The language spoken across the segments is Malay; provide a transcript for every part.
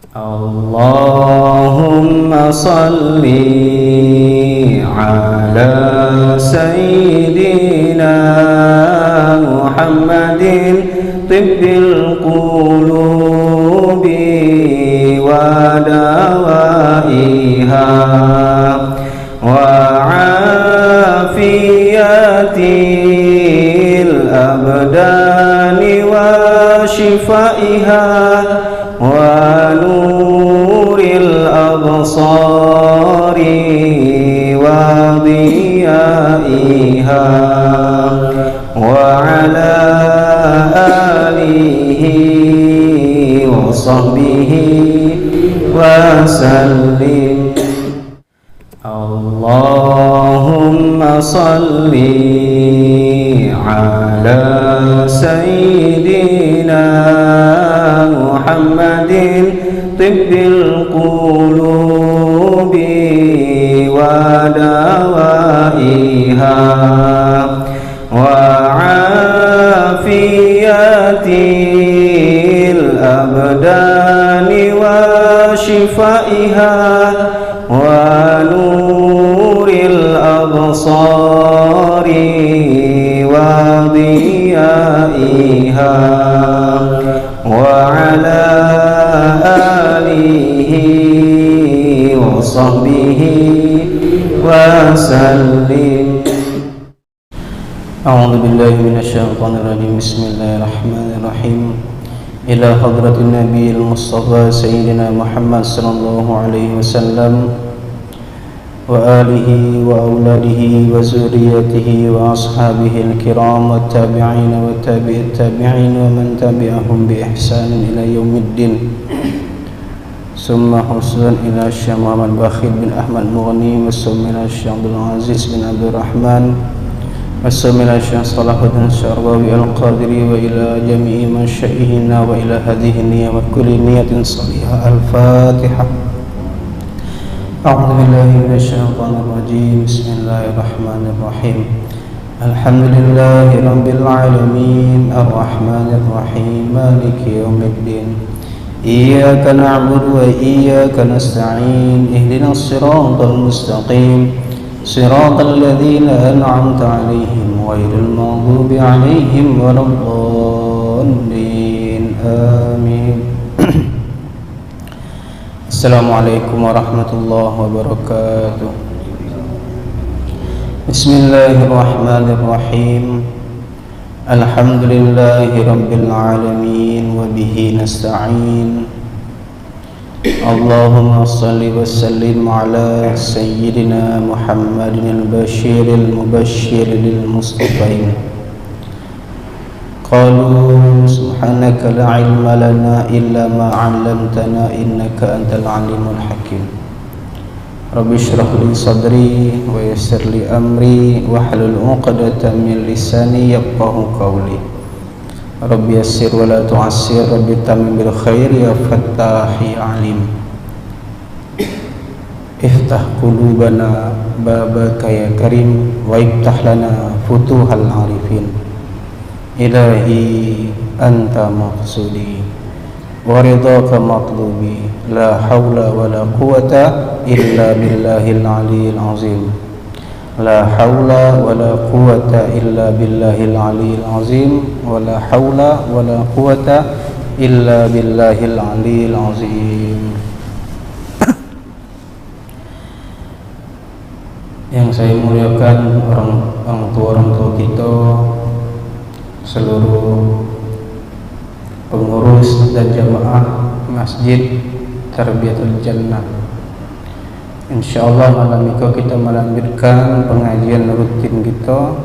Allahumma salli ala sayyidina Muhammadin tibbil qulubi wa dawaiha wa afiyatil abdani wa shifaiha wa nuril absari wa diyaiha wa ala alihi wa sahbihi wa sallim. Allahumma salli ala sayyidina Muhammadin tibbil qulubi wa dawaiha wa afiyatil abdani wa shifaiha wa nuril absari wa diyaiha wa ala alihi wa sahbihi wa sallim. A'udzu billahi minasyaitonir rajim. Bismillahirrahmanirrahim. Ila hadratin nabiyil mustafa sayyidina Muhammad sallallahu alaihi wasallam wa alihi wa auladihi wa zurriyyatihi wa ashabihi al-kiram wa tabi'in wa tabi'it tabi'in wa man tabi'ahum bi ihsan ila yaumiddin. Summa husulan ila Syekh Muhammad Bakhil bin Ahmad Mughni wa summa ila Syekh Abdul Aziz bin Abdul Rahman wa summa ila Syekh Salahuddin Syarbawi Al-Qadiri wa ila jami'i masyaihina wa ila hadhihi niyyah wa kulli niyatin salihah. Al-Fatihah. A'udzu billahi minasyaitonir rajim. Bismillahirrahmanirrahim. Alhamdulillahi rabbil alamin arrahmanir rahim maliki yaumiddin. Iyyaka na'budu wa iyyaka nasta'in ihdinas siratal mustaqim siratal ladzina an'amta 'alaihim ghairil maghdubi 'alaihim waladdallin. Amin. Assalamualaikum warahmatullahi wabarakatuh. Bismillahirrahmanirrahim. Alhamdulillahi rabbil alamin wa bihi nasta'in. Allahumma salli wa sallim ala sayyidina Muhammadin al-bashiril mubashshiril mustafain. Qalu subhanaka la ilma lana illa ma 'allamtana innaka antal alimul hakim. Rabbi shrah li sadri wa yassir li amri wahlul 'uqdatam min lisani yafqahu qawli. Rabbi yassir wa la tu'assir, rabbi tamim bil khair ya fattah ya alim. Iftah qulubana babaka ya karim wa iftah lana futuhal arifin. Ilahi anta maqsudi wa ridhaka matlubi la hawla wa la quwata illa billahil aliyyil azim. La hawla wa la quwata illa billahil aliyyil azim wa la hawla wa la quwata illa billahil aliyyil azim. Yang saya muliakan orang tua kita, seluruh pengurus dan jamaah Masjid Tarbiyatul Jannah. Insyaallah malam ini kita melanjutkan pengajian rutin kita,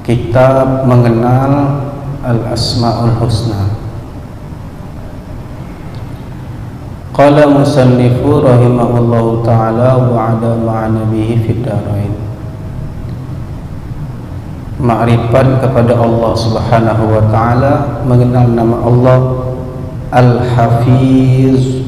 kitab mengenal Al-Asmaul Husna. Qala musannifu rahimahullahu ta'ala wa ada ma'a nabihi fid darain. Ma'rifat kepada Allah Subhanahu wa ta'ala, mengenal nama Allah Al-Hafiz.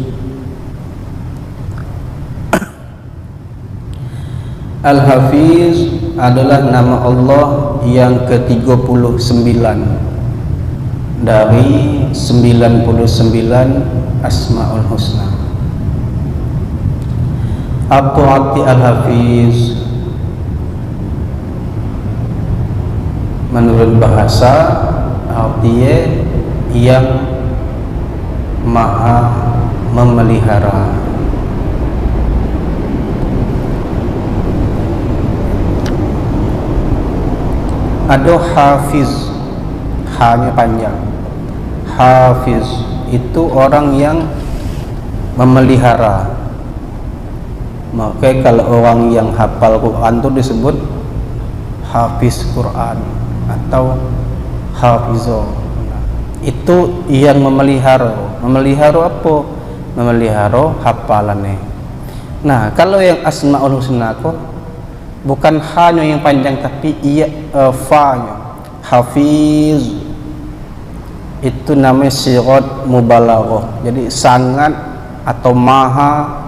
Al-Hafiz adalah nama Allah yang ke-39 dari 99 Asmaul Husna. Apa arti Al-Hafiz? Menurut bahasa, artinya yang maha memelihara. Ada hafiz, hanya panjang. Hafiz itu orang yang memelihara. Maka kalau orang yang hafal Quran itu disebut hafiz Quran atau hafizah. Itu yang memelihara. Memelihara apa? Memelihara hafalannya. Nah, kalau yang Asmaul Husna kok bukan hanya yang panjang tapi ia fa-nya. Hafiz itu namanya sirat mubalaghah. Jadi sangat atau maha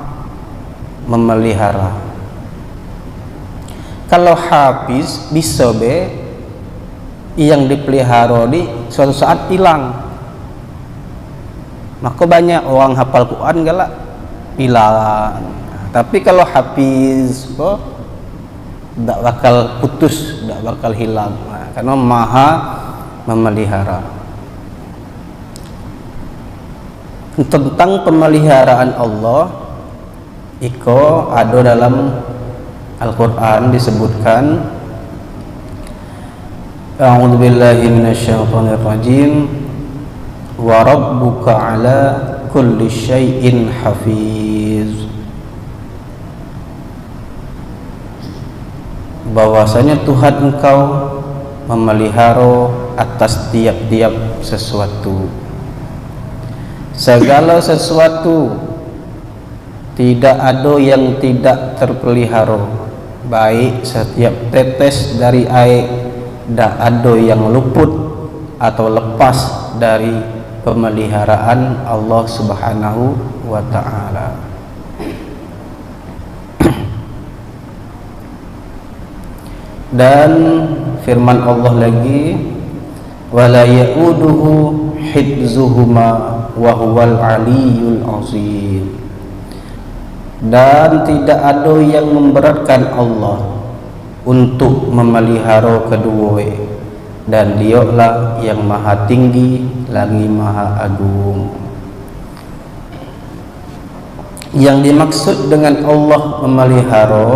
memelihara. Kalau hafiz bisa be yang dipelihara di suatu saat hilang. Maka banyak orang hafal Quran galak hilang. Tapi kalau hafiz kok tidak bakal putus, tidak bakal hilang. Nah, karena maha memelihara. Tentang pemeliharaan Allah iko ada dalam Al-Quran disebutkan, A'udzu billahi minasyaitonir rajim, wa rabbuka ala kulli syai'in hafiz. Bahwasanya Tuhan engkau memelihara atas tiap-tiap sesuatu. Segala sesuatu tidak ada yang tidak terpelihara. Baik setiap tetes dari air, tidak ada yang luput atau lepas dari pemeliharaan Allah Subhanahu wa ta'ala. Dan firman Allah lagi, wala ya'uduhu hifzuhuma wa huwal aliyyul azim. Dan tidak ada yang memberatkan Allah untuk memelihara kedua, dan Dialah yang maha tinggi lagi maha agung. Yang dimaksud dengan Allah memelihara,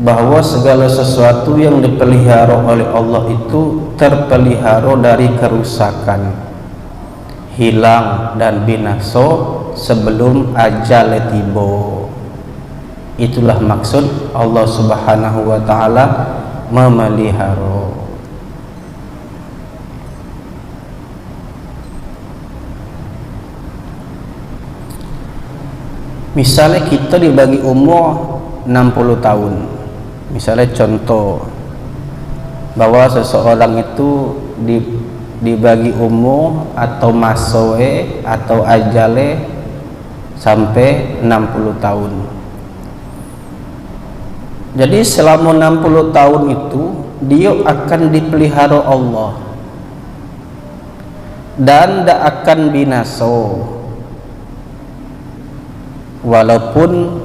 bahwa segala sesuatu yang dipelihara oleh Allah itu terpelihara dari kerusakan, hilang dan binasa sebelum ajal tiba. Itulah maksud Allah Subhanahu wa ta'ala memelihara. Misalnya kita dibagi umur 60 tahun. Misalnya contoh bahwa seseorang itu dibagi umur atau masoe atau ajale sampai 60 tahun. Jadi selama 60 tahun itu dia akan dipelihara Allah dan tidak akan binasa, walaupun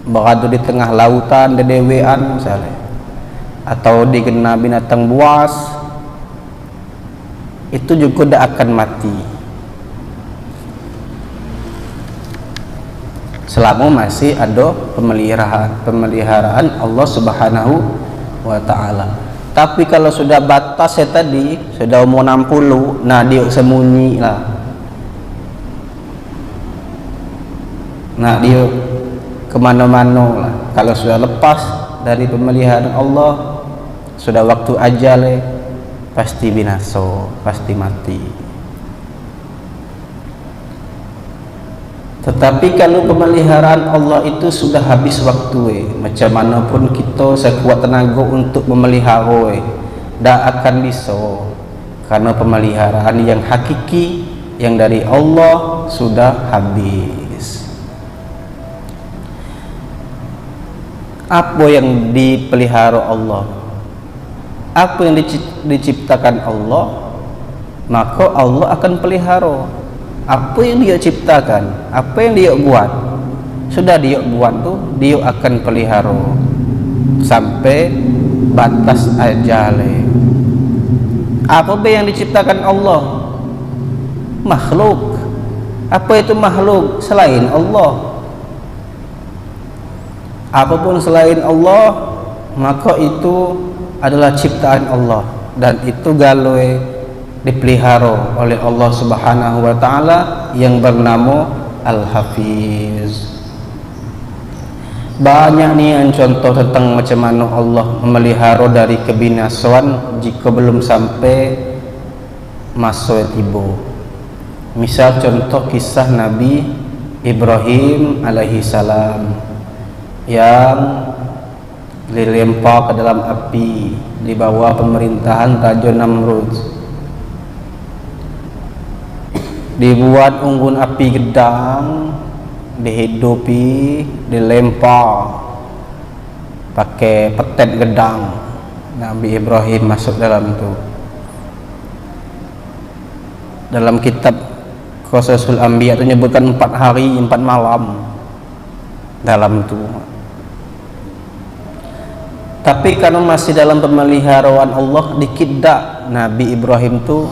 berada di tengah lautan dedewean misalnya, atau digena binatang buas, itu juga tidak akan mati selama masih ada pemeliharaan Allah Subhanahu wa ta'ala. Tapi kalau sudah batas tadi, sudah umur 60, nah dia sembunyi lah, nah dia kemana-mana lah. Kalau sudah lepas dari pemeliharaan Allah, sudah waktu ajal, pasti binasa, pasti mati. Tetapi kalau pemeliharaan Allah itu sudah habis waktu, macam mana pun kita sekuat tenaga untuk memelihara, tidak akan bisa, karena pemeliharaan yang hakiki yang dari Allah sudah habis. Apa yang dipelihara Allah, apa yang diciptakan Allah, maka Allah akan pelihara. apa yang dia ciptakan, apa yang dia buat, sudah dia buat tuh dia akan pelihara sampai batas ajal. Apa yang diciptakan Allah? Makhluk. Apa itu makhluk selain Allah? Apapun selain Allah maka itu adalah ciptaan Allah, dan itu galoi dipelihara oleh Allah Subhanahu wa taala yang bernama Al-Hafiz. Banyak nih contoh tentang macam mana Allah memelihara dari kebinasaan jika belum sampai masa tiba. Misal contoh kisah Nabi Ibrahim alaihi salam yang dilempar ke dalam api di bawah pemerintahan Raja Namrud. Dibuat unggun api gedang, dihidupi, dilempar pakai petet gedang. Nabi Ibrahim masuk dalam itu. Dalam kitab Qasasul Anbiya itu menyebutkan 4 hari 4 malam dalam itu. Tapi karena masih dalam pemeliharaan Allah, dikit dak Nabi Ibrahim tu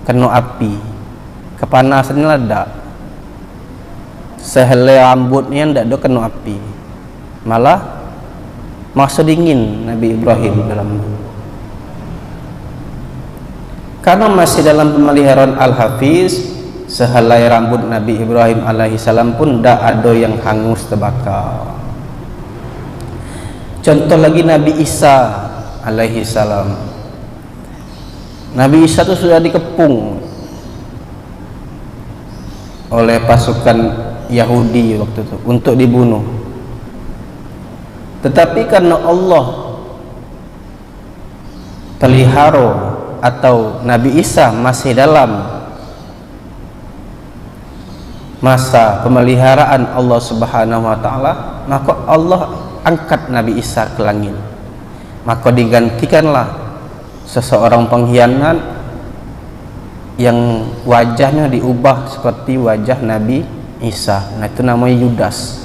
kena api, kepanasannya ledak, sehelai rambutnya ndak ada kena api, malah masa dingin Nabi Ibrahim dalam itu. Karena masih dalam pemeliharaan Al-Hafiz, sehelai rambut Nabi Ibrahim alaihi salam pun ndak ada yang hangus terbakar. Contoh lagi Nabi Isa alaihi salam. Nabi Isa itu sudah dikepung oleh pasukan Yahudi waktu itu untuk dibunuh. Tetapi karena Allah pelihara atau Nabi Isa masih dalam masa pemeliharaan Allah Subhanahu wa taala, maka Allah angkat Nabi Isa ke langit. Maka digantikanlah seseorang pengkhianat yang wajahnya diubah seperti wajah Nabi Isa. Nah, itu namanya Yudas.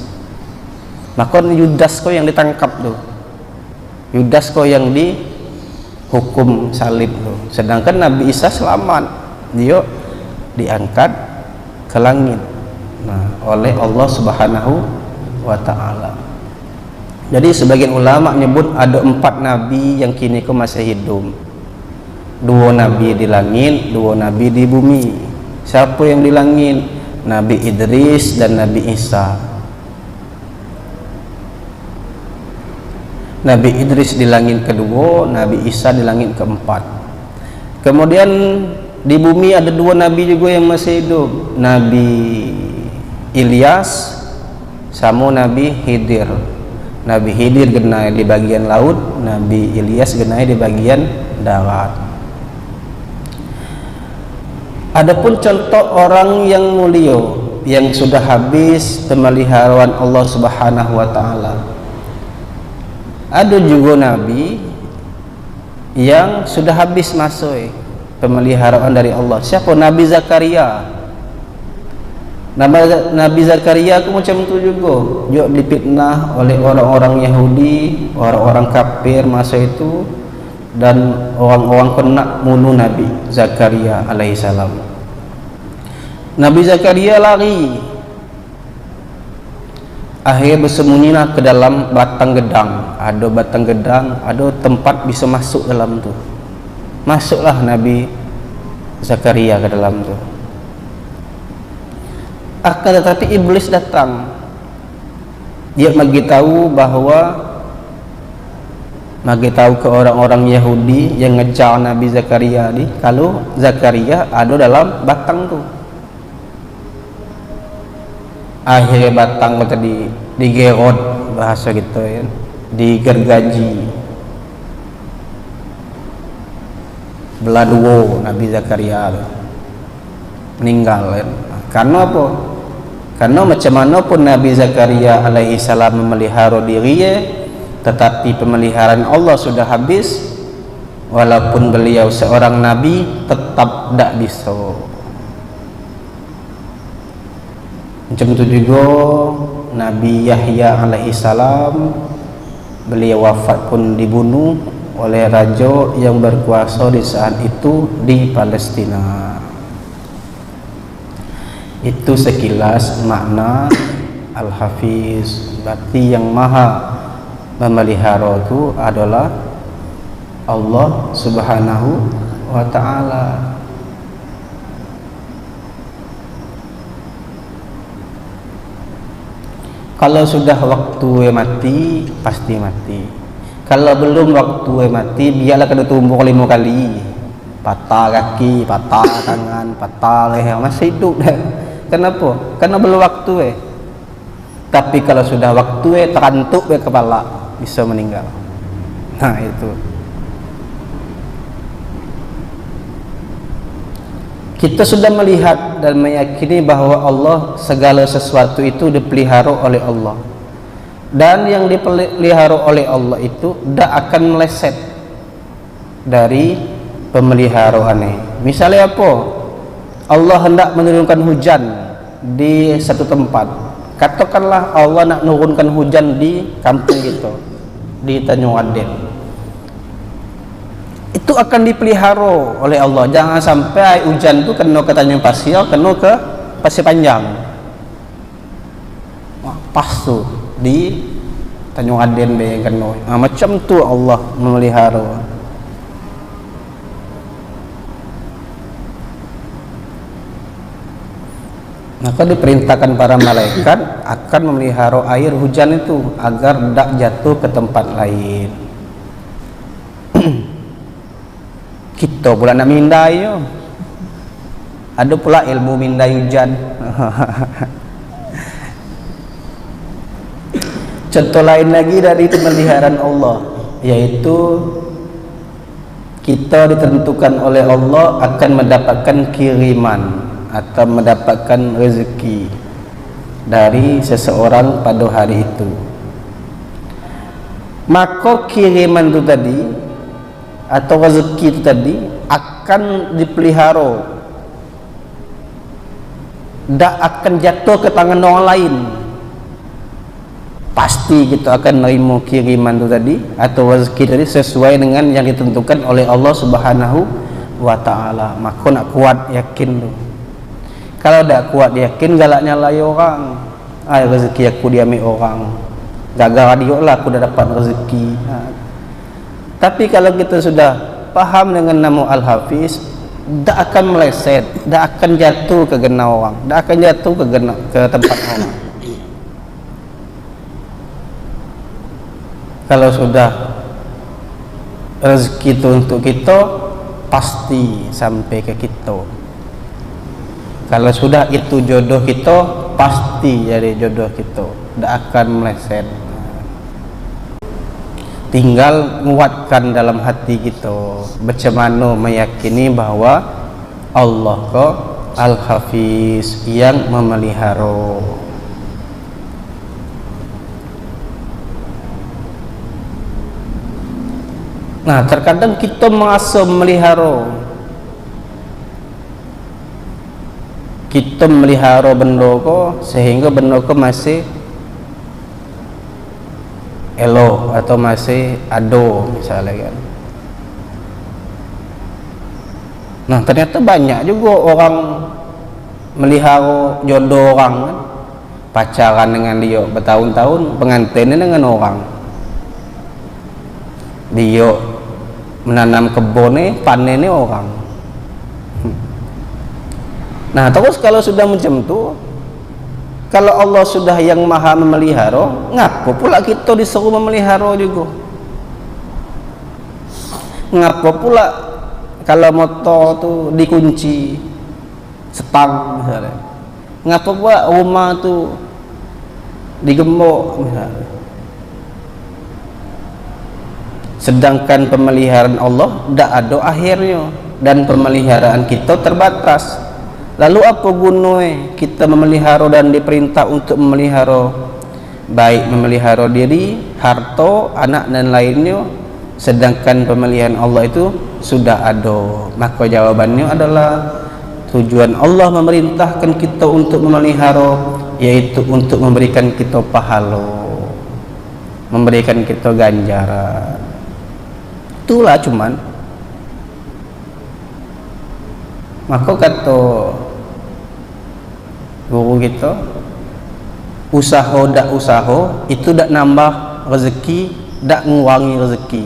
Maka Yudas kok yang ditangkap tuh, Yudas kok yang dihukum salib tuh. Sedangkan Nabi Isa selamat, dia diangkat ke langit, nah, oleh Allah Subhanahu wa taala. Jadi sebagian ulama menyebut ada 4 nabi yang kini masih hidup. 2 nabi di langit, 2 nabi di bumi. Siapa yang di langit? Nabi Idris dan Nabi Isa. Nabi Idris di langit kedua, Nabi Isa di langit keempat. Kemudian di bumi ada 2 nabi juga yang masih hidup, Nabi Ilyas sama Nabi Khidir. Nabi Khidir genai di bagian laut, Nabi Ilyas genai di bagian darat. Adapun contoh orang yang mulia yang sudah habis pemeliharaan Allah Subhanahu wa taala, ada juga nabi yang sudah habis masa pemeliharaan dari Allah. Siapa? Nabi Zakaria. Nabi Zakaria aku macam tu juga dipitnah oleh orang-orang Yahudi, orang-orang kafir masa itu, dan orang-orang kena bunuh Nabi Zakaria alaihi salam. Nabi Zakaria lari, akhirnya bersembunyilah ke dalam batang gedang. Ada batang gedang, ada tempat bisa masuk dalam tu. Masuklah Nabi Zakaria ke dalam tu. Akan tetapi iblis datang. Dia beritahu ke orang-orang Yahudi yang ngejar Nabi Zakaria kalau Zakaria ada dalam batang tu. Akhirnya batang tadi digerot, bahasa gitu ya, digergaji, belah 2 Nabi Zakaria meninggal ya. Karena apa? Karena macam mana pun Nabi Zakaria alaihi salam memelihara dirinya, tetapi pemeliharaan Allah sudah habis. Walaupun beliau seorang nabi, tetap tidak bisa. Macam tu juga Nabi Yahya alaihi salam, beliau wafat pun dibunuh oleh raja yang berkuasa di saat itu di Palestina. Itu sekilas makna Al-Hafiz. Berarti yang maha memelihara itu adalah Allah Subhanahu wa ta'ala. Kalau sudah waktu mati, pasti mati. Kalau belum waktu mati, biarlah kena tumbuk 5 kali. Patah kaki, patah tangan, patah leher, masih hidup dah. Kenapa? Karena belum waktu. Tapi kalau sudah waktu terantuk kepala, bisa meninggal. Nah itu. Kita sudah melihat dan meyakini bahwa Allah, segala sesuatu itu dipelihara oleh Allah, dan yang dipelihara oleh Allah itu tidak akan meleset dari pemeliharaannya. Misalnya apa? Allah hendak menurunkan hujan di satu tempat. Katakanlah Allah nak menurunkan hujan di kampung kita, di Tanjung Aden. Itu akan dipelihara oleh Allah. Jangan sampai hujan itu kena ke Tanjung Pasir, kena ke Pasir Panjang. Pas tu di Tanjung Aden yang kena. Macam tu Allah memelihara. Maka diperintahkan para malaikat akan memelihara air hujan itu agar tidak jatuh ke tempat lain. Kita pula nak mindai yo. Ada pula ilmu mindai hujan. Contoh lain lagi dari pemeliharaan Allah, yaitu kita ditentukan oleh Allah akan mendapatkan kiriman atau mendapatkan rezeki dari seseorang pada hari itu. Maka kiriman itu tadi atau rezeki itu tadi akan dipelihara, tidak akan jatuh ke tangan orang lain. Pasti kita akan menerima kiriman itu tadi atau rezeki tadi sesuai dengan yang ditentukan oleh Allah Subhanahu wa ta'ala. Maka nak kuat yakin tu. Kalau tak kuat yakin, galaknya lain orang. Rezeki aku diambil orang, gara-gara dia lah aku dah dapat rezeki. Tapi kalau kita sudah paham dengan nama Al-Hafiz, tak akan meleset, tak akan jatuh ke gena orang, tak akan jatuh ke tempat orang. Kalau sudah rezeki itu untuk kita, pasti sampai ke kita. Kalau sudah itu jodoh kita, pasti jadi jodoh kita, tak akan meleset. Tinggal menguatkan dalam hati kita macam mana meyakini bahwa Allah ke Al-Hafiz yang memelihara. Nah, terkadang kita merasa memelihara, kita melihara benda ko sehingga benda ko masih elok atau masih ado misalnya kan. Nah, ternyata banyak juga orang melihara jodoh orang kan, pacaran dengan dia bertahun-tahun, pengantinnya dengan orang. Dia menanam kebun panennya orang. Nah, terus kalau sudah macam tu, kalau Allah sudah yang maha memelihara, ngapa pula kita disuruh memelihara juga? Ngapa pula kalau motor tu dikunci setang misalnya? Ngapa pula rumah tu digembok misalnya? Sedangkan pemeliharaan Allah tidak ada akhirnya dan pemeliharaan kita terbatas. Lalu apa gunanya kita memelihara dan diperintah untuk memelihara, baik memelihara diri, harta, anak dan lainnya, sedangkan pemeliharaan Allah itu sudah ada? Maka jawabannya adalah tujuan Allah memerintahkan kita untuk memelihara yaitu untuk memberikan kita pahala, memberikan kita ganjaran. Itulah cuman. Maka kata guru kita, usaha dak usaha itu dak nambah rezeki, dak ngurangi rezeki.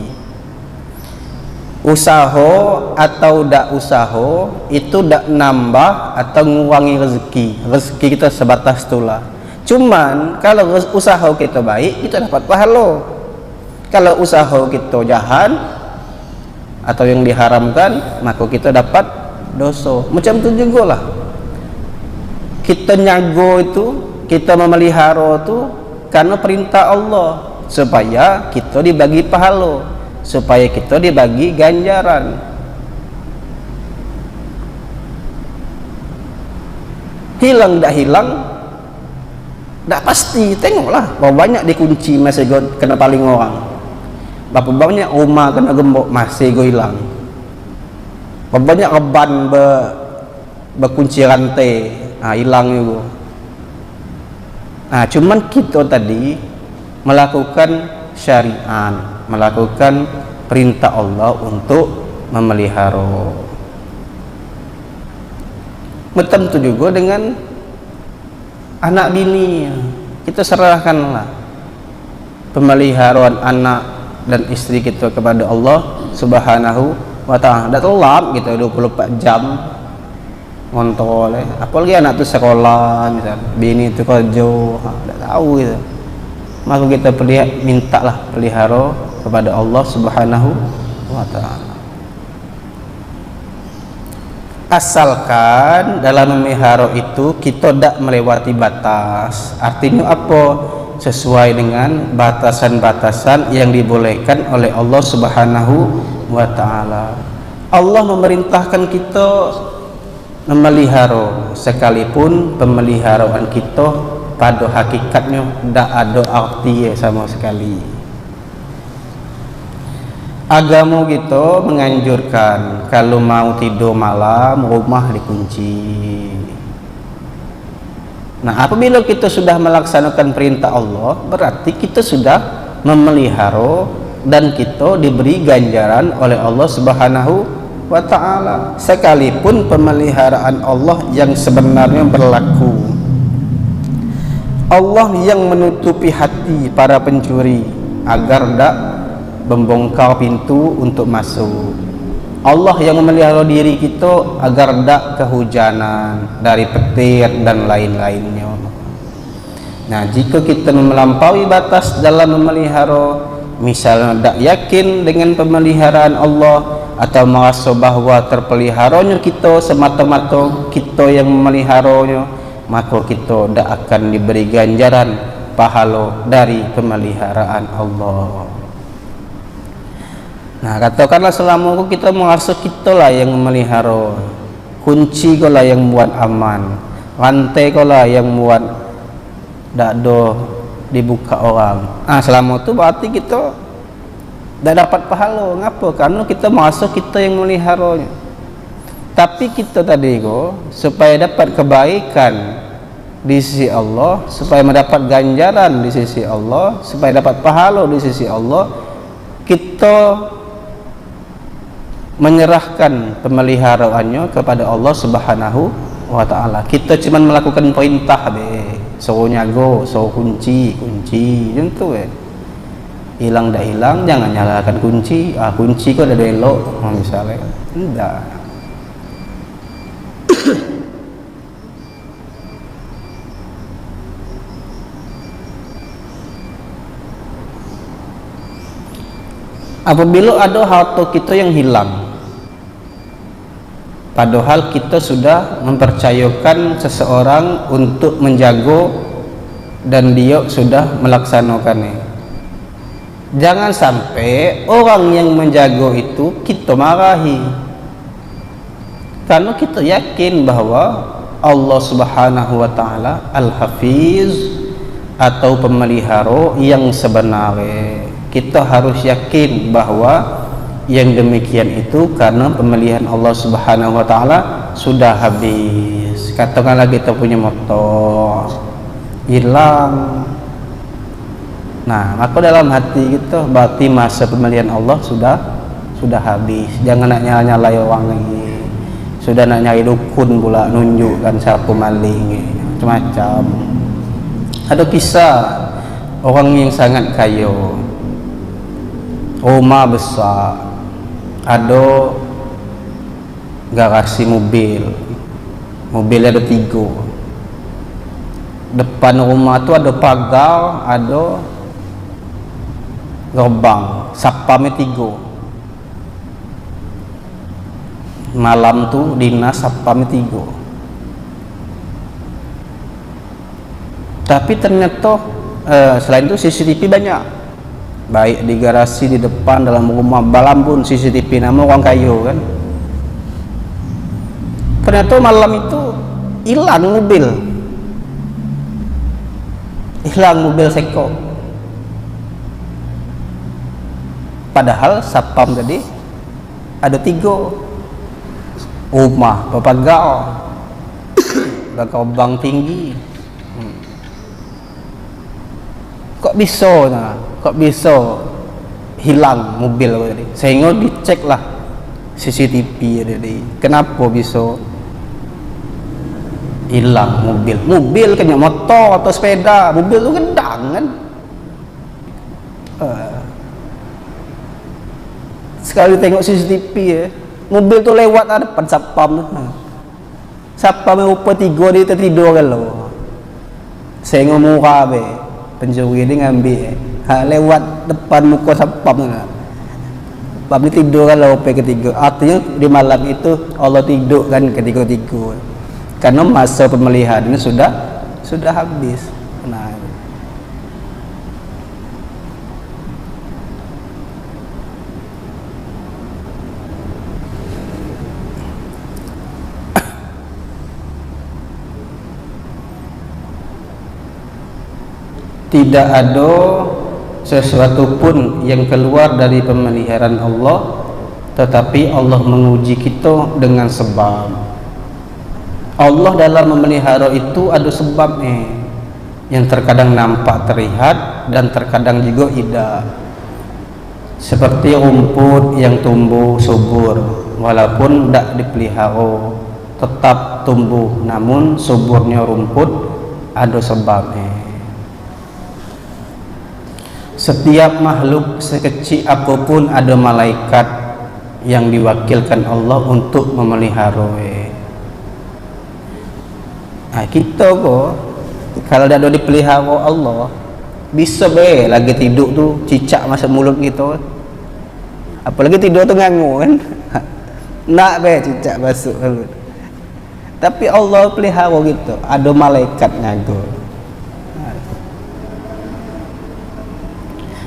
Usaha atau dak usaha itu dak nambah atau ngurangi rezeki. Rezeki kita sebatas itulah. Cuman kalau usaha kita baik, kita dapat pahala. Kalau usaha kita jahat atau yang diharamkan, maka kita dapat dosa. Macam tu juga lah. Kita nyago itu, kita memelihara itu karena perintah Allah, supaya kita dibagi pahala, supaya kita dibagi ganjaran. Hilang dak hilang, dak pasti. Tengoklah berapa banyak dikunci masih kena paling orang, berapa banyak rumah kena gembok masih hilang, berapa banyak reban berkunci rantai hilang juga. Cuman kita tadi melakukan syariat, melakukan perintah Allah untuk memelihara. Betul itu juga dengan anak bini, kita serahkanlah pemeliharaan anak dan istri kita kepada Allah Subhanahu wa ta'ala. Dak telap gitu 24 jam ngontrol, apalagi anak tu sekolah misal, bini tu kerja, tak tahu gitu. Maka kita mintalah pelihara kepada Allah Subhanahu wa ta'ala. Asalkan dalam memelihara itu kita tak melewati batas. Artinya apa? Sesuai dengan batasan-batasan yang dibolehkan oleh Allah Subhanahu wa ta'ala. Allah memerintahkan kita memelihara, sekalipun pemeliharaan kita pada hakikatnya tidak ada arti sama sekali. Agama kita menganjurkan kalau mau tidur malam rumah dikunci. Apabila kita sudah melaksanakan perintah Allah, berarti kita sudah memelihara dan kita diberi ganjaran oleh Allah Subhanahu wa ta'ala, sekalipun pemeliharaan Allah yang sebenarnya berlaku. Allah yang menutupi hati para pencuri agar tidak membongkar pintu untuk masuk. Allah yang memelihara diri kita agar tidak kehujanan dari petir dan lain-lainnya. Jika kita melampaui batas dalam memelihara, misalnya tidak yakin dengan pemeliharaan Allah, atau merasa bahwa terpeliharanya kita semata-mata kita yang memeliharanya, maka kita tidak akan diberi ganjaran pahala dari pemeliharaan Allah. Katakanlah selama itu kita merasa kita lah yang memelihara, kunci kau lah yang buat aman, rantai kau lah yang buat tidak ada dibuka orang. Selama itu berarti kita tidak dapat pahala. Ngapa? Karena kita merasa kita yang meliharanya. Tapi kita tadi supaya dapat kebaikan di sisi Allah, supaya mendapat ganjaran di sisi Allah, supaya dapat pahala di sisi Allah, kita menyerahkan pemeliharaannya kepada Allah Subhanahu wa ta'ala. Kita cuma melakukan perintah suruh nyago, suruh kunci macam tu hilang dah hilang, jangan nyalakan kunci. Kunci kok ada elok misalnya, tidak. Apabila ada harta kita yang hilang, padahal kita sudah mempercayakan seseorang untuk menjaga dan dia sudah melaksanakannya, jangan sampai orang yang menjaga itu kita marahi, karena kita yakin bahwa Allah Subhanahu wa ta'ala Al-Hafiz atau pemelihara yang sebenarnya. Kita harus yakin bahwa yang demikian itu karena pemeliharaan Allah Subhanahu wa ta'ala sudah habis. Katakanlah kita punya motor, hilang. Nah, maka dalam hati kita berarti masa pemeliharaan Allah sudah habis. Jangan nak nyala-nyalai orang lagi. Sudah nak nyari dukun pula nunjukkan siapa maling, macam-macam. Ada kisah orang yang sangat kaya, rumah besar, ada garasi mobil, mobilnya ada 3. Depan rumah tu ada pagar, ada gerbang, sapamnya 3. Malam tu dinas sapamnya 3. Tapi ternyata selain itu CCTV banyak, baik di garasi, di depan, dalam rumah, balam pun CCTV. Nama orang kaya kan. Ternyata malam itu hilang mobil seko. Padahal sapam tadi ada 3 rumah berpagar, bergerbang tinggi. Kok bisa hilang mobil tadi? Sehingga diceklah CCTV tadi. Kenapa bisa hilang mobil kena motor atau sepeda? Mobil tu gendang kan. Sekali tengok CCTV mobil tu lewat ada depan sapam tu. Sapam yang rupa 3 dia tertidur kan lo. Sehingga murah be. Pencuri dia ngambil lewat depan muka sapam tu. Sapam ni tidur kan lo ketiga. Artinya di malam itu Allah tidur kan ketiga-tiga. Karena masa pemeliharaan ini sudah habis. Nah, tidak ada sesuatu pun yang keluar dari pemeliharaan Allah, tetapi Allah menguji kita dengan sebab. Allah dalam memelihara itu ada sebabnya, yang terkadang nampak terlihat dan terkadang juga tidak. Seperti rumput yang tumbuh subur, walaupun tidak dipelihara tetap tumbuh, namun suburnya rumput ada sebabnya. Setiap makhluk sekecil apapun ada malaikat yang diwakilkan Allah untuk memelihara. Nah, kita kok kalau tidak ada dipelihara Allah, bisa be lagi tidur tu cicak masuk mulut kita. Apalagi tidur tu nganggu kan. Nak be cicak masuk mulut. Tapi Allah pelihara gitu, ada malaikat ngago.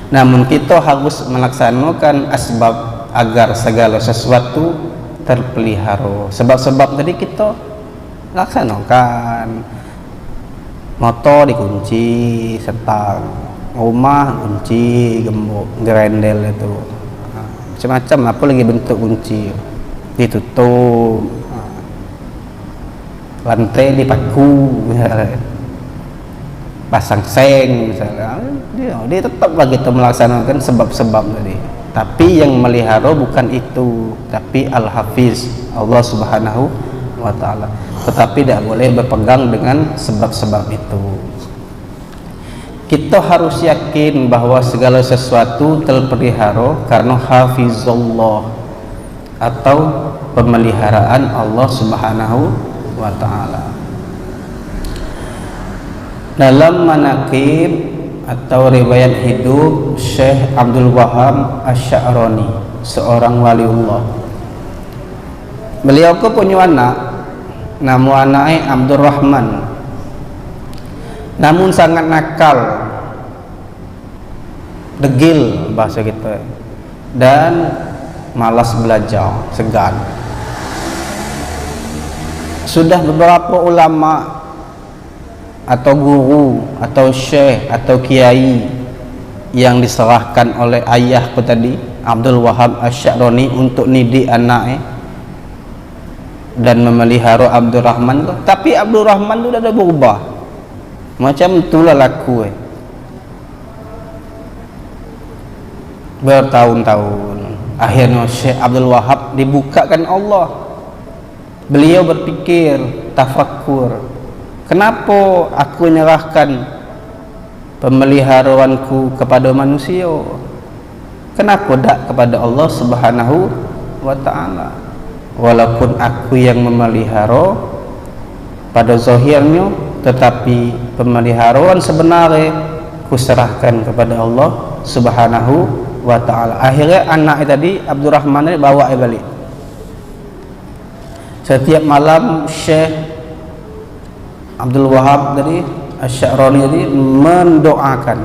Namun kita harus melaksanakan asbab agar segala sesuatu terpelihara. Sebab-sebab tadi kita laksanakan. Motor dikunci, setang, rumah kunci, gembok, gerendel itu, macam-macam. Apa lagi bentuk kunci, ditutup, lantai dipaku, pasang seng misalnya. Dia tetap lagi kita melaksanakan sebab-sebab tadi. Tapi yang melihara bukan itu, tapi Al-Hafiz, Allah Subhanahu wa ta'ala. Tetapi tidak boleh berpegang dengan sebab-sebab itu. Kita harus yakin bahwa segala sesuatu terpelihara karena hafizullah, atau pemeliharaan Allah Subhanahu wa ta'ala. Dalam manaqib atau riwayat hidup Syekh Abdul Wahab Asy-Sya'rani, seorang waliullah. Beliau ke punya anak, nama anaknya Abdurrahman, namun sangat nakal, degil bahasa kita, dan malas belajar, segan. Sudah beberapa ulama atau guru atau syekh atau kiai yang diserahkan oleh ayahku tadi, Abdul Wahab Asy-Sya'rani, untuk nidik anaknya dan memelihara Abdurrahman tu. Tapi Abdurrahman tu dah ada berubah. Macam itulah laku bertahun-tahun. Akhirnya Syekh Abdul Wahab dibukakan Allah. Beliau berpikir, tafakkur, kenapa aku menyerahkan pemeliharaanku kepada manusia? Kenapa tak kepada Allah Subhanahu wa ta'ala? Walaupun aku yang memelihara pada zahirnya, tetapi pemeliharaan sebenarnya kuserahkan kepada Allah Subhanahu wa ta'ala. Akhirnya anak tadi Abdurrahman ini bawa balik. Setiap malam Syekh Abdul Wahab tadi Asy-Sya'rani tadi mendoakan,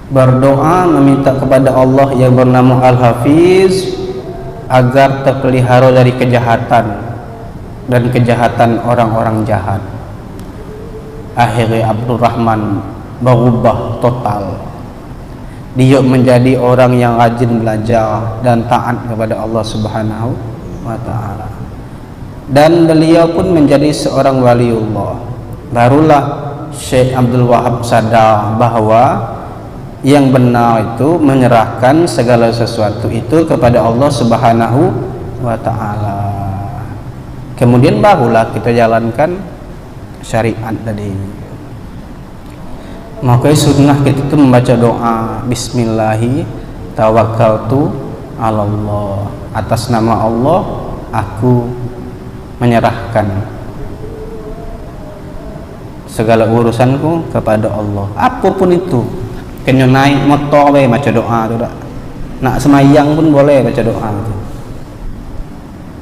berdoa meminta kepada Allah yang bernama Al-Hafiz agar terpelihara dari kejahatan dan kejahatan orang-orang jahat. Akhirnya Abdurrahman berubah total. Dia menjadi orang yang rajin belajar dan taat kepada Allah Subhanahu wa ta'ala. Dan beliau pun menjadi seorang waliullah. Barulah Syekh Abdul Wahab sadar bahawa yang benar itu menyerahkan segala sesuatu itu kepada Allah Subhanahu wa ta'ala. Kemudian barulah kita jalankan syariat tadi. Maka sunnah kita itu membaca doa Bismillahi tawakkaltu 'ala Allah. Atas nama Allah aku menyerahkan segala urusanku kepada Allah. Apapun itu, kena naik motor baca doa tu tak. Nak semayang pun boleh baca doa tu.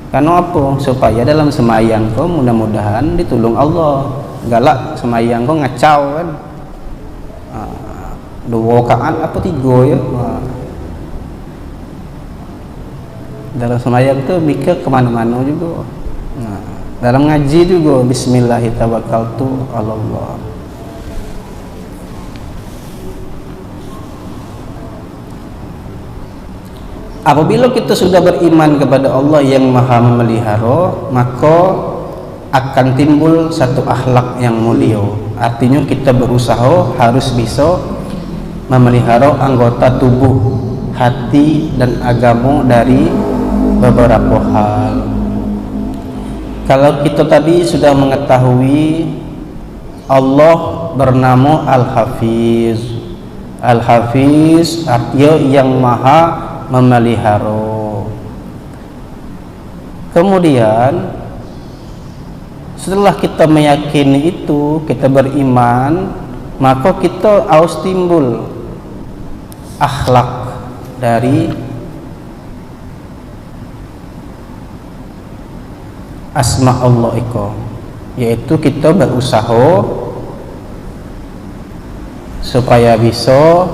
Karena apa? Supaya dalam semayang kau mudah-mudahan ditolong Allah. Galak semayang kau ngacau kan. 2 rakaat apa 3 ya. Dalam semayang tu mikir kemana-mana juga. Dalam ngaji juga Bismillahirrahmanirrahim 'ala Allah. Apabila kita sudah beriman kepada Allah yang Maha Memelihara, maka akan timbul satu akhlak yang mulia. Artinya kita berusaha harus bisa memelihara anggota tubuh, hati dan agama dari beberapa hal. Kalau kita tadi sudah mengetahui Allah bernama Al-Hafiz. Al-Hafiz artinya yang Maha memelihara. Kemudian setelah kita meyakini itu, kita beriman, maka kita harus timbul akhlak dari asma Allah itu, yaitu kita berusaha supaya bisa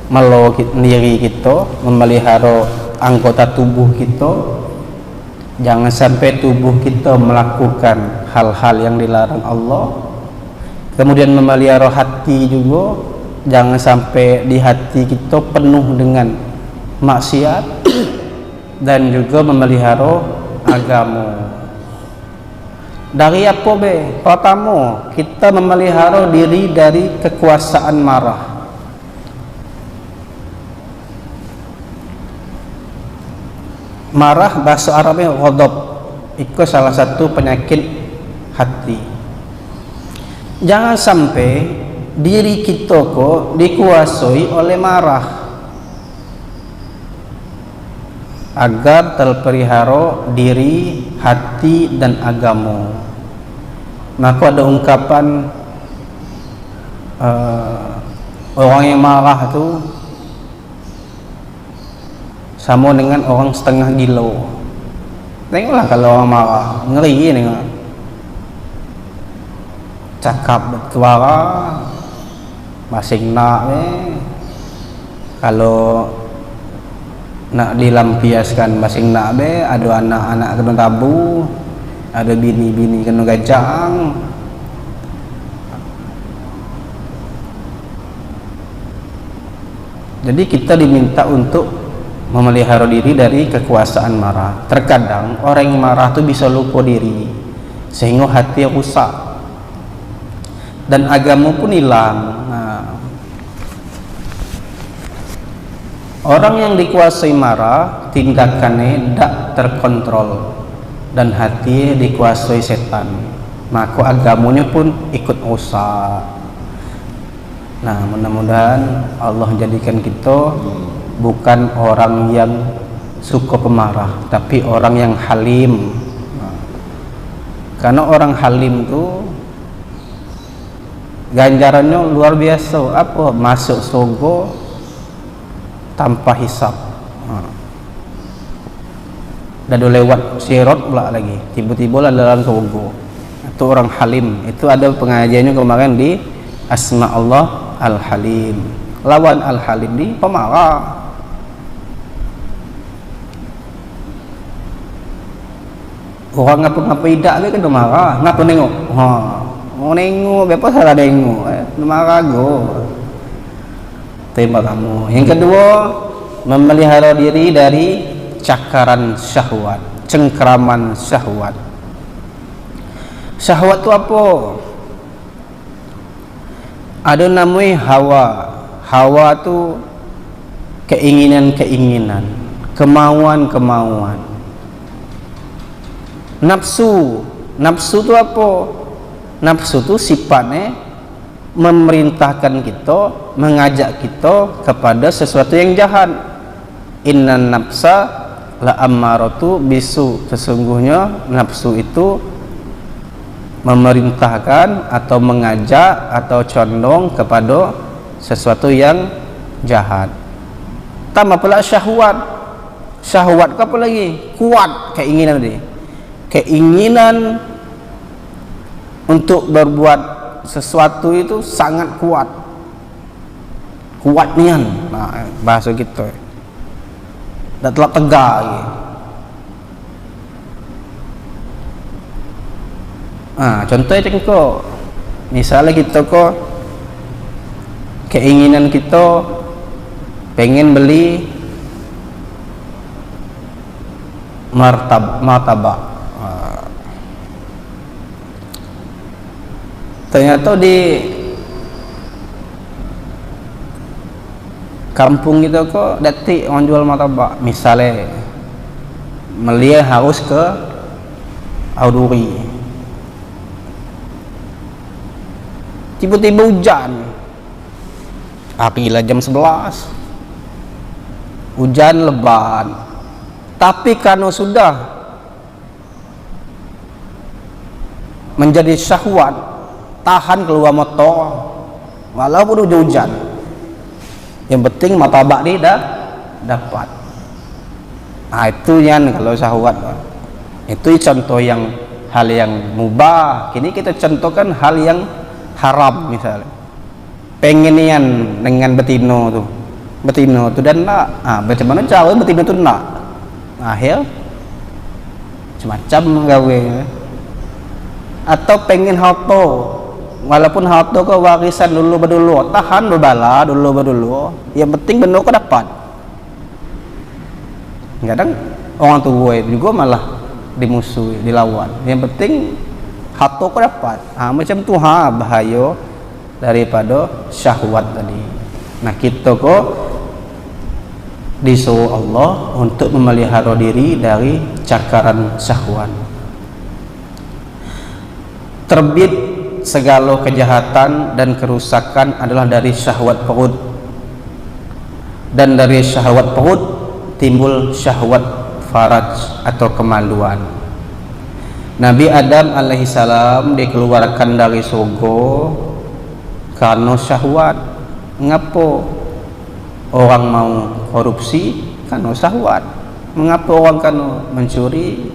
melogi diri kita, memelihara anggota tubuh kita. Jangan sampai tubuh kita melakukan hal-hal yang dilarang Allah. Kemudian memelihara hati juga, jangan sampai di hati kita penuh dengan maksiat. Dan juga memelihara agama. Dari apa be? Pertama, kita memelihara diri dari kekuasaan marah. Marah bahasa Arabnya ghadab. Itu salah satu penyakit hati. Jangan sampai diri kita kok dikuasai oleh marah, agar terpelihara diri, hati dan agama. Maka ada ungkapan orang yang marah itu sama dengan orang setengah gila. Tengoklah kalau orang marah, ngeri tengok. Cakap bertuara, masing nak kalau nak dilampiaskan masing nak be, ada anak-anak kena tabu, ada bini-bini kena gajang. Jadi kita diminta untuk memelihara diri dari kekuasaan marah. Terkadang orang yang marah itu bisa lupa diri sehingga hati rusak. dan agama pun hilang. Nah, orang yang dikuasai marah, tindakannya tidak terkontrol dan hati dikuasai setan, maka agamanya pun ikut rusak. Nah, mudah-mudahan Allah jadikan kita bukan orang yang suka pemarah, tapi orang yang halim. Karena orang halim tuh ganjarannya luar biasa. Apa? Masuk surga tanpa hisab. Dan lewat sirat pula lagi, tiba-tiba lah dalam surga. Itu orang halim. Itu ada pengajiannya kemarin di Asma Allah Al-Halim. Lawan Al-Halim di pemarah. Orang ngapa tidak ke kena marah, ngapa nengok? Mau nengok, apa salah nengok? Marah go. Tema kamu. Yang kedua, memelihara diri dari cakaran syahwat, cengkraman syahwat. Syahwat itu apa? Ada namanya hawa. Hawa itu keinginan-keinginan, kemauan-kemauan. Nafsu itu apa? Nafsu itu sifatnya memerintahkan kita, mengajak kita kepada sesuatu yang jahat. Innan nafsa la ammaratu bisu. Sesungguhnya nafsu itu memerintahkan atau mengajak atau condong kepada sesuatu yang jahat. Tambah pula syahwat. Syahwat apa lagi? Kuat keinginan dia. Keinginan untuk berbuat sesuatu itu sangat kuat, nian. Nah, bahasa kita tak telah tegak lagi. Contohnya cengkok, misalnya kita kok keinginan kita pengen beli martabak. Ternyata di kampung kita kok detik orang jual martabak. Misalnya Melia harus ke Auduri, tiba-tiba hujan. Apilah jam 11, hujan lebat. Tapi karena sudah menjadi syahwat, tahan keluar motor walaupun hujan. Yang penting martabak dia dah dapat. Itu yang kalau syahwat. Itu contoh yang hal yang mubah. Kini kita contohkan hal yang haram. Misalnya pengenian dengan betino tu dan nak. Macam mana cara betino tu nak? Akhir semacam gawe. Atau pengen harta, walaupun harta kau warisan dulu berdulu, tahan berbala dulu berdulu. Yang penting benar kau dapat. Kadang orang tua juga malah dimusuhi, dilawan. Yang penting harta kau dapat. Macam tu bahaya daripada syahwat tadi. Nah, kita kok disuruh Allah untuk memelihara diri dari cakaran syahwat. Terbit segala kejahatan dan kerusakan adalah dari syahwat perut, dan dari syahwat perut timbul syahwat faraj atau kemaluan. Nabi Adam alaihissalam dikeluarkan dari surga karena syahwat. Mengapa orang mau korupsi? Karena syahwat. Mengapa orang karena mencuri?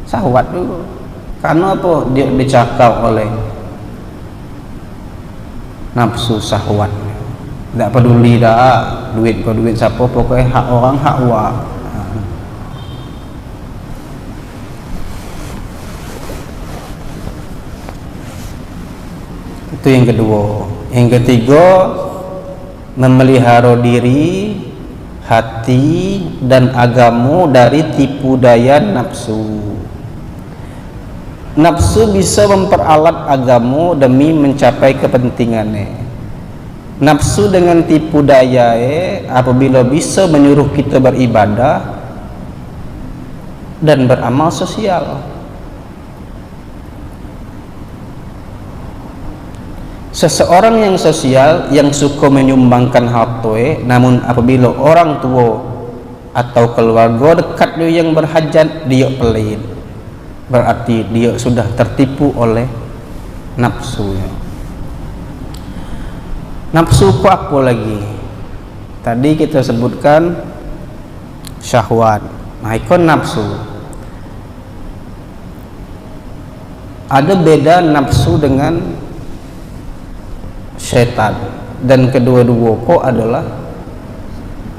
Syahwat dulu. Karena apa? Dia dicakap oleh nafsu syahwat. Tak peduli dah duit kau duit siapa, pokoknya hak orang hak wak. Itu yang kedua. Yang ketiga, memelihara diri, hati dan agama dari tipu daya nafsu. nafsu bisa memperalat agamu demi mencapai kepentingannya. Nafsu dengan tipu daya apabila bisa menyuruh kita beribadah dan beramal sosial. Seseorang yang sosial, yang suka menyumbangkan harta, namun apabila orang tua atau keluarga dekat dia yang berhajat, dia pelit, berarti dia sudah tertipu oleh nafsunya. Nafsu ku apa lagi? Tadi kita sebutkan syahwat. Nah, ikon nafsu. Ada beda nafsu dengan syaitan, dan kedua-dua kok adalah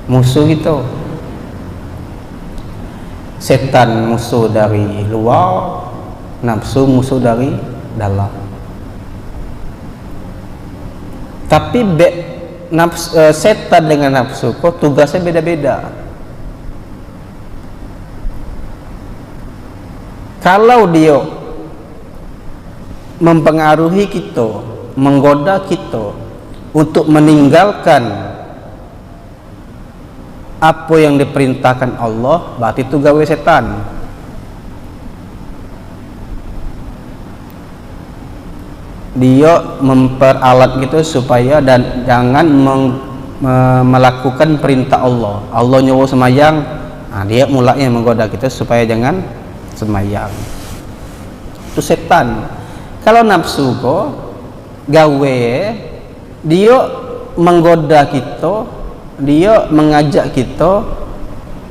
musuh kita. Setan musuh dari luar, nafsu musuh dari dalam. Tapi setan dengan nafsu kok tugasnya beda-beda. Kalau dia mempengaruhi kita, menggoda kita untuk meninggalkan apa yang diperintahkan Allah, berarti itu gawe setan. Dia memperalat gitu supaya dan jangan melakukan perintah Allah. Allah nyuruh semayang, nah dia mulanya menggoda kita supaya jangan semayang. Itu setan. Kalau nafsu kok gawe, dia menggoda kita, dia mengajak kita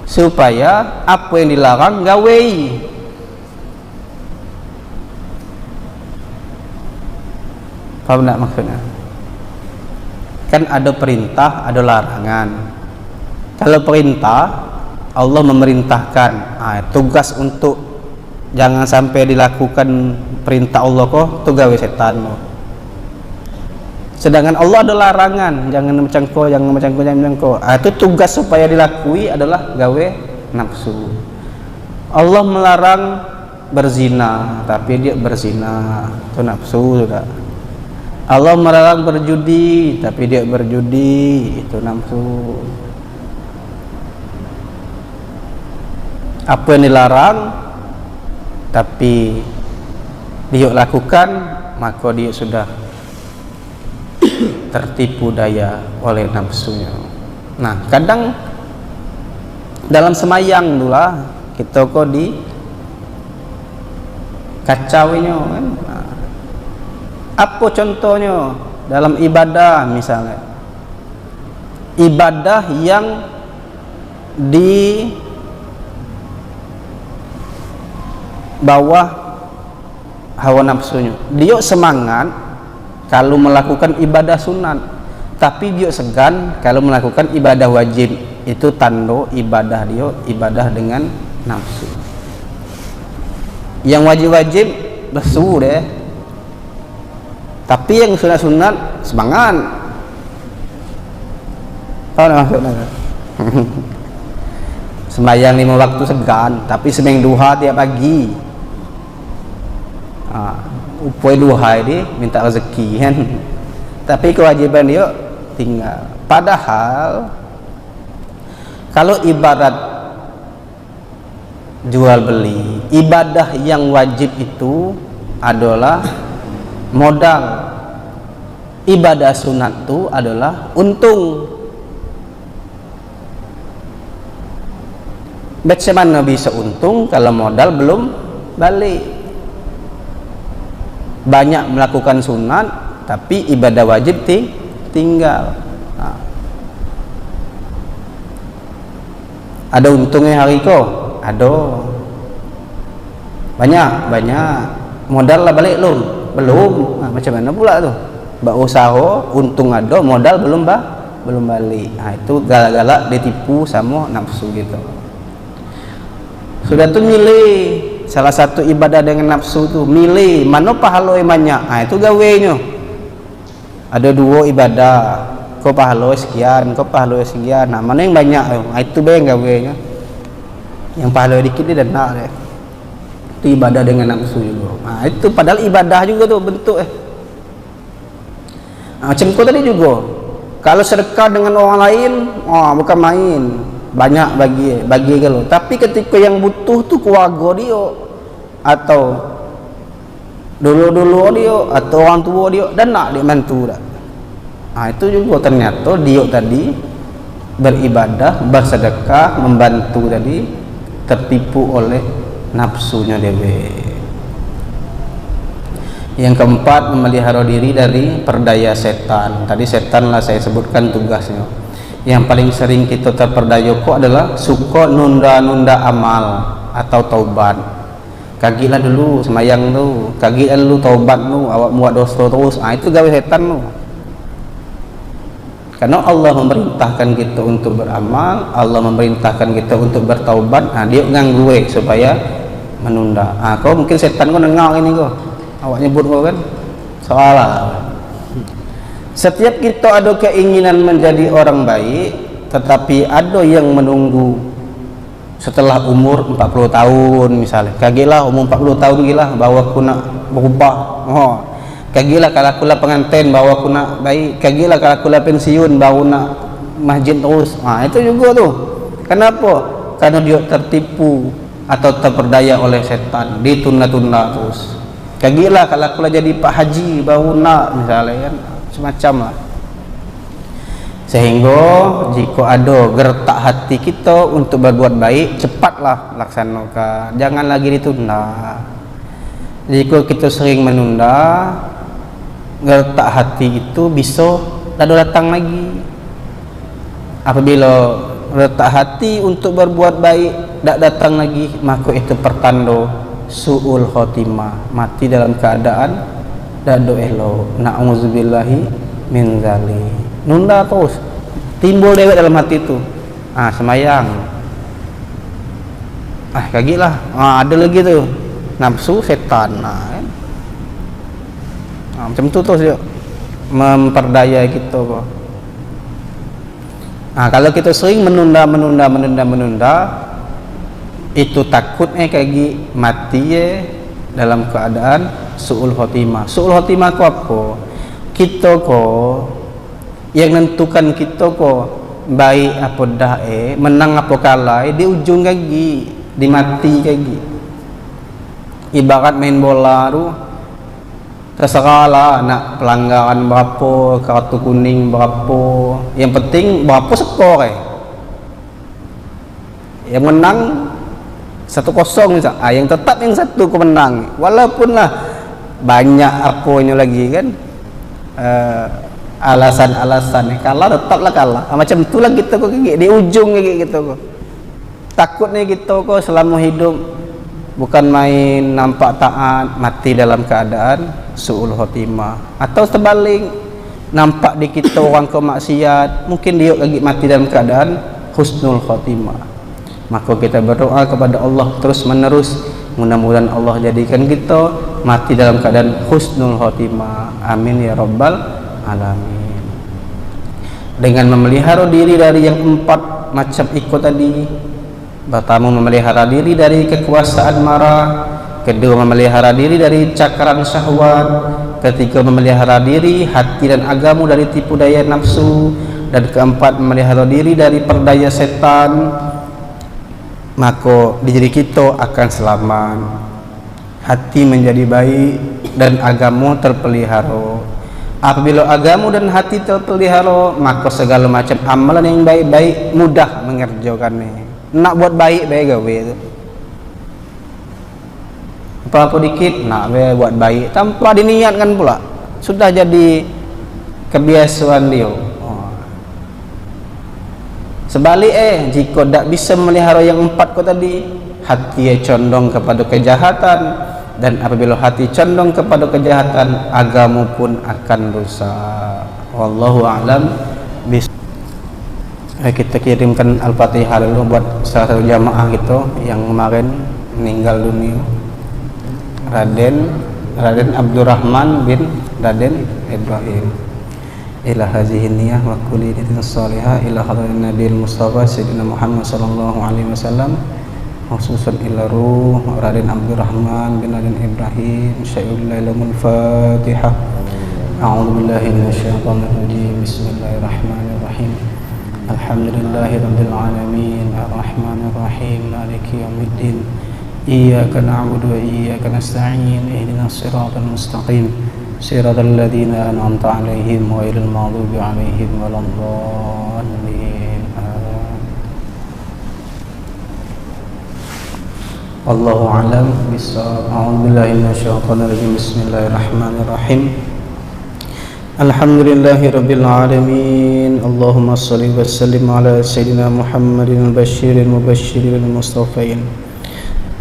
supaya apa yang dilarang gawe. Paham tak maksudnya? Kan ada perintah, ada larangan. Kalau perintah, Allah memerintahkan, tugas untuk jangan sampai dilakukan perintah Allah kok, itu gawe setan. Sedangkan Allah ada larangan, jangan macam-ko, itu tugas supaya dilakui adalah gawe nafsu. Allah melarang berzina, tapi dia berzina, itu nafsu sudah. Allah melarang berjudi, tapi dia berjudi, itu nafsu. Apa yang dilarang tapi dia lakukan, maka dia sudah tertipu daya oleh nafsunya. Nah, kadang dalam semayang dululah kita kok di kacaunya kan. Apa contohnya dalam ibadah, misalnya ibadah yang di bawah hawa nafsunya, dia semangat kalau melakukan ibadah sunat, tapi dia segan kalau melakukan ibadah wajib. Itu tanda ibadah dia ibadah dengan nafsu. Yang wajib-wajib lesu deh, tapi yang sunat-sunat semangat. Tahu maksudnya? Sembahyang 5 waktu segan, tapi semeng duha tiap pagi. Upoi duha ini minta rezeki kan. Tapi kewajiban dia tinggal. Padahal kalau ibarat jual beli, ibadah yang wajib itu adalah modal. Ibadah sunat itu adalah untung. Bagaimana bisa untung kalau modal belum balik? Banyak melakukan sunat tapi ibadah wajib tinggal. Ada untungnya hari kok? Ada. Banyak modal lah balik belum. Macam mana pula tuh? Usaha untung ada, modal belum balik. Itu galak-galak ditipu sama nafsu gitu. Sudah tuh milih salah satu ibadah dengan nafsu tuh, milih mana pahala yang banyak. Itu gawenya. Ada 2 ibadah, kau pahala sekian, kau pahala sekian. Mana yang banyak? Itu yang gawenya. Yang pahala dikit dia dan nak deh. Itu ibadah dengan nafsu juga. Itu padahal ibadah juga tuh bentuk macam kau tadi juga. Kalau sedekah dengan orang lain, bukan main, banyak bagi kalau. Tapi ketika yang butuh tu keluarga dia atau dulu dia atau orang tua dia dan nak dia bantu dah. Itu juga ternyata dia tadi beribadah, bersedekah, membantu tadi tertipu oleh nafsunya dia. Yang keempat, memelihara diri dari perdaya setan. Tadi setan lah saya sebutkan tugasnya. Yang paling sering kita terperdaya kok adalah suka nunda-nunda amal atau taubat. Kagilah dulu semayang tu, kagilah dulu taubat tu, awak buat dosa terus. Itu gawe setan tu. Karena Allah memerintahkan kita untuk beramal, Allah memerintahkan kita untuk bertaubat. Dia nganggu supaya menunda. Kau mungkin setan kau dengar ini kau. Awak nyebut kau kan? Salah. Setiap kita ada keinginan menjadi orang baik, tetapi ada yang menunggu setelah umur 40 tahun misalnya. Kagilah umur 40 tahun gila bahawa aku nak berubah. Kagilah kalau aku lah pengantin bahawa aku nak baik. Kagilah kalau aku lah pensiun baru nak masjid terus. Itu juga tu. Kenapa? Karena dia tertipu atau terperdaya oleh setan, ditunda-tunda terus. Kagilah kalau aku lah jadi Pak Haji baru nak misalnya kan, semacam lah. Sehingga jika ada gertak hati kita untuk berbuat baik, cepatlah laksanakan, jangan lagi ditunda. Jika kita sering menunda, gertak hati itu bisa datang lagi. Apabila gertak hati untuk berbuat baik tak datang lagi, maka itu pertanda su'ul khotimah, mati dalam keadaan dado elok. Na'udzubillahi min zalik. Nunda terus, timbul dewek dalam hati itu. Semayang, kagilah. Ada lagi tu nafsu setan. Macam tu terus dia memperdaya kita kok. Kalau kita sering menunda, itu takutnya kaki mati dalam keadaan su'ul khotimah. Su'ul khotimah ku apa? Kita ko yang nentukan kita ko baik apa dah menang apa kalah di ujung kaki, di mati kaki. Ibarat main bola tu, terserahlah nak pelanggaran berapa, kartu kuning berapa, yang penting berapa skor yang menang 1-0 misal. Yang tetap yang satu kau menang, walaupun lah banyak apanya lagi kan, alasan-alasan kalah tetaplah kalah. Macam itulah kita kok di ujung kayak gitu kok. Takutnya kita kok selama hidup bukan main nampak taat, mati dalam keadaan su'ul khotimah. Atau terbalik, nampak di kita orang kemaksiat, mungkin dia lagi mati dalam keadaan husnul khotimah. Maka kita berdoa kepada Allah terus menerus, mudah-mudahan Allah jadikan kita mati dalam keadaan husnul khotimah. Amin ya rabbal alamin. Dengan memelihara diri dari yang 4 macam ikut tadi. Pertama, memelihara diri dari kekuasaan marah. Kedua, memelihara diri dari cakaran syahwat. Ketiga, memelihara diri, hati dan agamu dari tipu daya nafsu. Dan keempat, memelihara diri dari perdaya setan. Maka diri kita akan selamat, hati menjadi baik dan agamu terpelihara. Apabila agamu dan hati terpelihara, maka segala macam amalan yang baik-baik mudah mengerjakannya. Nak buat baik gawe tu. Apa-apa dikit nak buat baik tanpa diniatkan pula, sudah jadi kebiasaan dia. Sebalik jika tak bisa melihara yang 4 kau tadi, hati condong kepada kejahatan, dan apabila hati condong kepada kejahatan, agamu pun akan rusak. Wallahu a'lam. Kita kirimkan Al-Fatihah dulu buat salah satu jamaah kita yang kemarin meninggal dunia, Raden Abdurrahman bin Raden Ibrahim. Ila hazihi niyah wa kulli niyatin salihah ila hadratin nabiyil mustafa sayyidina Muhammad sallallahu alaihi wasallam khususan ila ruh Raden Abdurrahman bin Raden Ibrahim Syai'ullah Lamul Fatihah. A'udzu billahi minasyaitonir rajim. Bismillahirrahmanirrahim. Alhamdulillahi rabbil alamin arrahmanir rahim maliki yaumiddin. Iyyaka na'budu wa iyyaka nasta'in ihdinas siratal mustaqim siratal ladzina an'amta 'alaihim ghairil maghdubi 'alaihim waladdallin. Wallahu a'lam bishawab. A'udzu billahi minasyaitonir rajim. Bismillahirrahmanirrahim. Alhamdulillahi rabbil alamin. Allahumma shalli wa sallim ala sayyidina Muhammadin al-basyiril mubashshiril mustafain.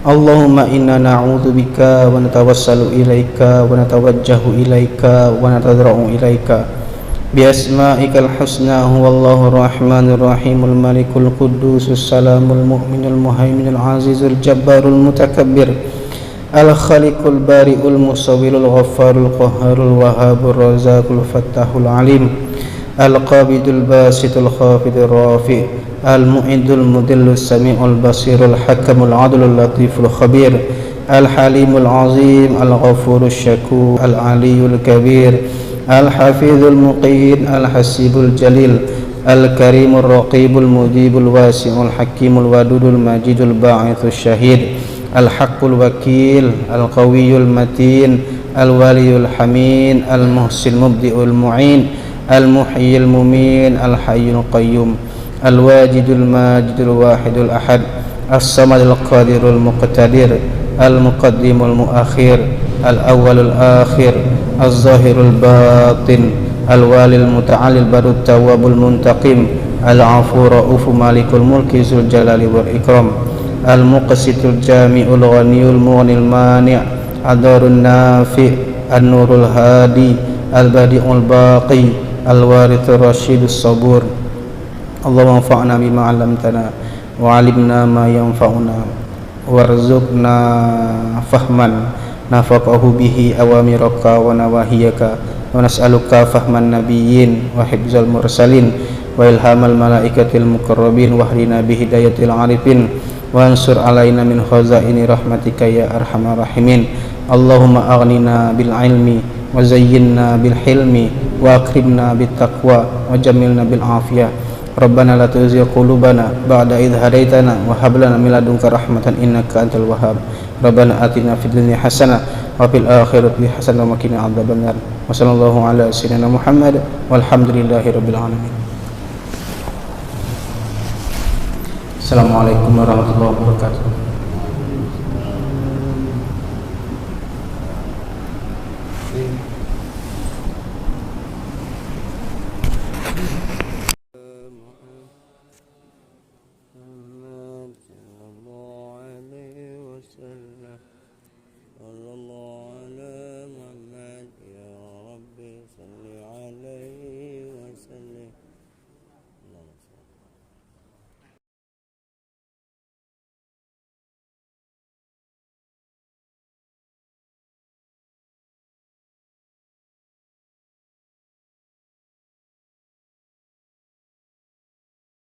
Allahumma inna na'udzu bika wa natawassalu ilaika wa natawajjahu ilaika wa natadarra'u ilaika bi asma'ikal husna huwallahu rahmanir rahimul malikul quddusus salamul mu'minul muhaiminul azizul jabbarul mutakabbir al khaliqul bari'ul musawwirul ghaffarul qahharul wahhabur razzaqul fattahul alim al qabidul basitul khafidur rafi' al mu'idul mudillus sami'ul basirul hakamul adlul latiful khabir al halimul azim al ghafurus syakur al aliyul kabir al hafizul muqin al hasibul jalil al karimur raqibul mujibul wasi'ul hakimul wadudul majidul ba'ithus syahid al haqqul wakil al qawiyul matin al waliyul hamid al muhsin mubdi'ul mu'in al muhyil mumin al hayyul qayyum al wajidul majidul wahidul ahad as samadul qadirul muqtadir al muqaddimul muakhir al awwalul akhir az-zahirul batin al-walil muta'alil barut tawwabul muntaqim al-afu ra'ufu malikul mulki zul jalali wal ikram al-muqsitul jami'ul ghaniyul mughnil mani' adarun nafi' an-nurul hadi al-badi'ul baqi al-warithur rasyidus sabur. Allahumma anfa'na bima 'allamtana wa 'allimna ma yanfa'una warzuqna fahman nafaqahu bihi awamiraka wa nawahiyaka wa nas'aluka fahman nabiyyin wa hifzal mursalin wa ilhamal malaikatil muqarrabin wa hdina bihidayatil arifin wa ansur alaina min khazaini rahmatika ya arhamar rahimin. Allahumma aghnina bil ilmi wa zayyinna bil hilmi wa akrimna bit taqwa wa jamilna bil afiyah. Rabbana la tuzigh qulubana ba'da idh hadaitana wa hab lana min ladunka rahmatan innaka antal wahhab. Rabbana atina fid dunya hasanah wa fil akhirati hasanah wa qina adzabannar. Wa sallallahu ala sayyidina Muhammad walhamdulillahi rabbil alamin. Assalamualaikum warahmatullahi wabarakatuh.